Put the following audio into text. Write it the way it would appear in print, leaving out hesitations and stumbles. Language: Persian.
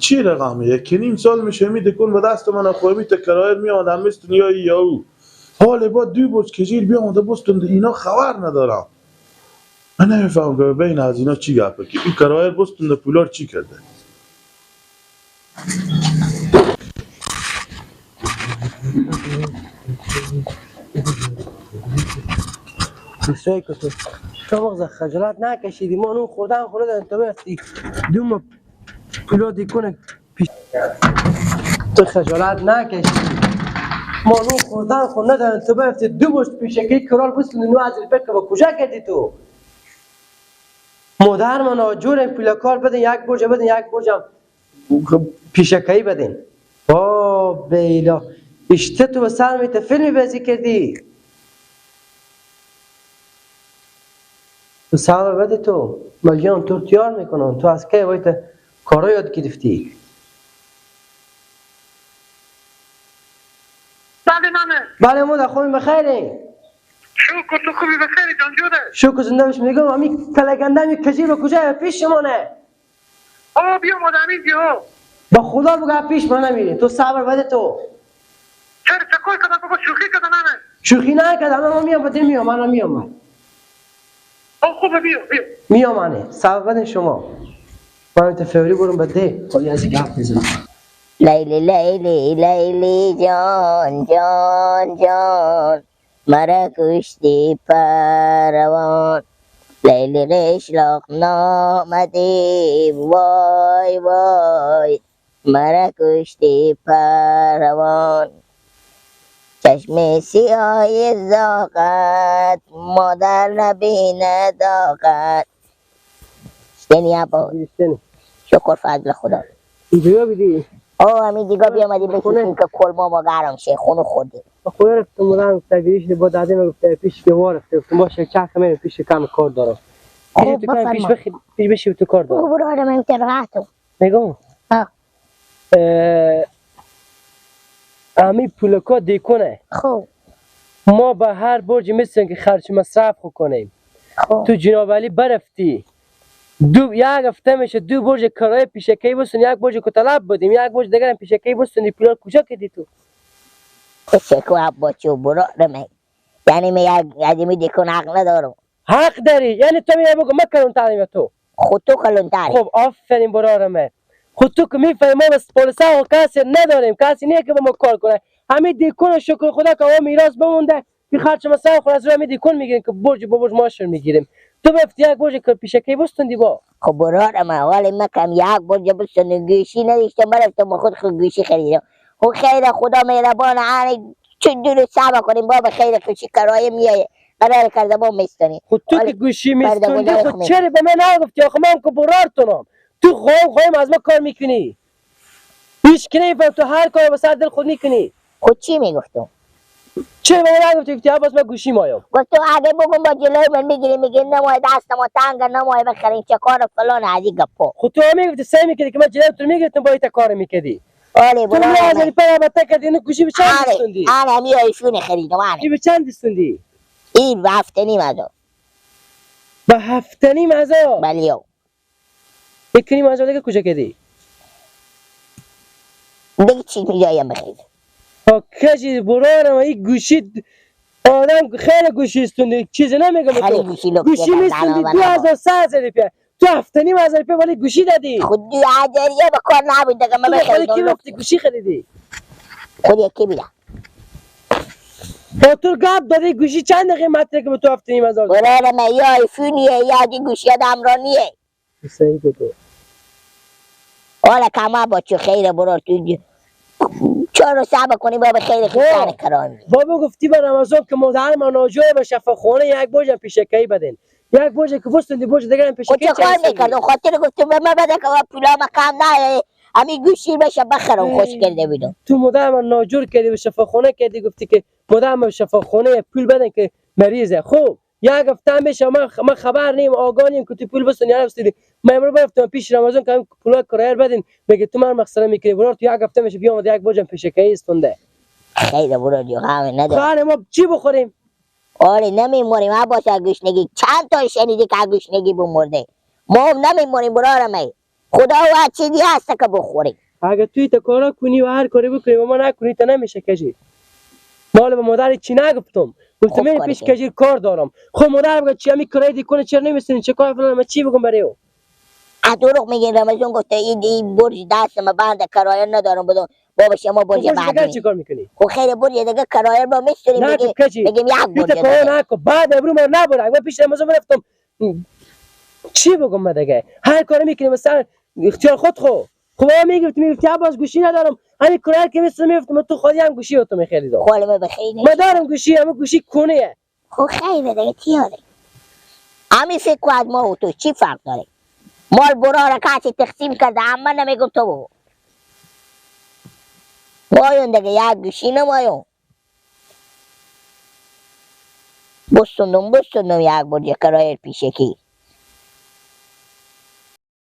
چی رقمه؟ 1.5 سال میشه می دکون به دست من خوابی تکرار می آدم مثل دنیای یاو. حال با 2 بوج کجیر بیامده بستند اینا خبر ندارم. من نمیفهم که بین از اینا چی گپه که این کرایر بستند پولار چی کرده. دوستایی که تو مغز خجالت نکشیدی ما نون خوردن تو بفتی دوم پولو دیکنه پیش تو خجالت نکشیدی ما نون خوردن تو بفتی 2 بوش پیشکی کرال بستند نو از ریپک با کجا کردی تو مادر من آجور پولکار بدین 1 برج بدین 1 برجم پیشکی بدین با بیلا اشته تو به سر میته فیلمی بازی کردی تو سر بده تو ملیان تو تیار میکنن تو از که باید کارا یاد گرفتی بله نامه بله مادر خوبی بخیری شکر تو خوبی بخیری جان جوده شکر زنده بش میگم امی کلگنده می کجی به کجا پیش شمانه بیا مادمی بیا با خدا بگو پیش من نمیری تو صبر بده تو چرا چکار کدن بابا شوخی کدن نامه شوخی نکردم اما میام بده میام من میام خوبه بیا میام منه صبر بده شما من فوری برم بده خالی از گپ بزنم لیلی لیلی لیلی جان جان جان مرا کشتی پروان لیلی قشلاق نامدی وای وای مرا کشتی پروان چشم سیاه زاغت مادر نبینه داغت شنی عبا شکر فضل خدا اینجا بیدی همین دیگه بیامدی بشیشیم که کل ما گرم شه خونو خوردیم خونه رفتم مدام تگریش با داده من گفته پیش که وارفته گفتم باشه چه کمی پیش کم کار دارم خب بفرما پیش بشی تو کار دارم برو آدم این راحتو نگاه امی پولکا دیکنه خب ما به هر برج مثل که خرچ مصرف کنیم خب تو جناب علی برفتی یک هفته میشه 2 برج کرایه پیشکی بستن 1 برج که طلب بدیم 1 برج دیگر هم پیشکی بستن پولار کجا کردی تو شکو عباچو برو آدم یعنی می یادمی دیکن حق ندارم حق داری یعنی تو میای بگو من کلون تعلیم تو خود تو کلون تاری خب آفرین برارمه خود تو که میفهمی ما بس پولسا و کسی نداریم کسی نیه که با ما کار کنه همین دیکون شکر خدا که ما میراث بمونده که خرچ مثلا خود از روی همین دیکون میگیریم که برج با برج ماشون میگیریم تو بفتی 1 برج که پیشکی بستندی با خب برو آدم ولی مکم 1 برج بستن گوشی نداشتم برفتم با خود گوشی خریدم خب خیر خدا مهربان علی چون دور صعب کنیم بابا خیر کشی کرایه میایه قرار کرده با میستانی خود تو که گوشی میستوندی خود چرا به من نگفتی آخه من که برارتونم تو خواهم از ما کار میکنی هیچ که نمیفهم تو هر کار به سر دل خود میکنی خود چی میگفتم چرا به من نگفتی که عباس من گوشی مایم گفت تو اگه بگم با جلوی من میگیری میگی نمای دست ما تنگ نمای بخرین چه کار فلان از این گپا خود تو هم میگفتی سعی میکردی که من جلوی تو میگرفتم با ایت کار میکردی آره تو برو میازنی پر البته کردی اینو گوشی به چند دستوندی آره می ایشونه خریدم گوشی آره به چند دستوندی این به هفته نیم ازو به 7.5 هزار بلیو 1.5 هزار دیگه کجا کردی دیگه چی میجایم بخیر تا کجی برارم این گوشی آدم خیلی گوشی استوندی چیزی نمیگم خیلی تو گوشی لکه گوشی میستوندی 2,000 روپیه تو 7.5 هزار روپیه ولی گوشی دادی خود 2,000 به کار نبود دیگه من تو به خودی کی بخریدم گفتی گوشی خریدی خود یکی بیدم با تو گپ دادی گوشی چند قیمته که به تو 7.5 هزار برارم یا ایفونیه یا دی گوشی دمرانیه صحیح تو حالا کما با چه خیره برار تو چرا صعب کنی با خیر خیشتن کرانی بابا گفتی به رمضان که مادر من آجای به شفاخانه 1 برج هم پیشکی بدین 1 برج که بستندی برج دیگر هم خود پیشکی چه کار میکردم خاطر گفتم به من بده که پولا مکم نه همین گوشی بشه بخرم خوش کرده بیدم تو مادر من ناجور کردی به شفاخانه کردی گفتی که مادر من شفاخانه پول بدن که مریضه خب 1 هفته هم میشه من خبر نیم آگاه نیم که تو پول بستن یا نبستیدی من امروز برفتم پیش رمضان که پولا کرایه بدین میگه تو من مسخره میکنی برات تو 1 هفته میشه بیام 1 برج هم پیشکی استونده خیلی برو جو همه نداره خانه ما چی بخوریم آره نمیمونیم عباس از گوشنگی چند تا شنیدی که از گوشنگی بمرده ما هم نمیمونیم برارم ای خدا و چیزی هست که بخوریم. اگه توی تا کارا کنی و هر کاری بکنی و ما نکنی تا نمیشه کجی. مال به مادر چی نگفتم. گفتم خوب این کاری پیش کردی. کجی کار دارم. خب مادر بگه چی همی کرای دیکنه چرا نمیسنی چه کار فلان من چی بگم برای او. دروغ میگین. رمضان گفته این برج دست ما بنده کرایه ندارم بدم. بابا شما برج برج دیگه بعدی. چی کار میکنی؟ خب خیر برج دیگه کرایه ما میستونیم نه میگیم کجی. یک توی برج تا کارا دیگه. نکن. بعد ابرو من نبره. من پیش رمضان رفتم. چی بگم من دیگه؟ هر کاری میکنی مثلا اختیار خود خو. خب ما میگفتی عباس گوشی ندارم. همین کرایه که مثل میگفتم تو خودی هم گوشی تو میخریدم. خالم بخیر من دارم گوشی همه گوشی کنه. خب خیره دیگه تیاره. همین فکر کن از ما و تو چی فرق داره؟ مال برا را کسی تقسیم کرده اما نمیگم تو بگو. مایون دیگه یک گوشی نمایون. بستندم یک برج کرایه پیش کی.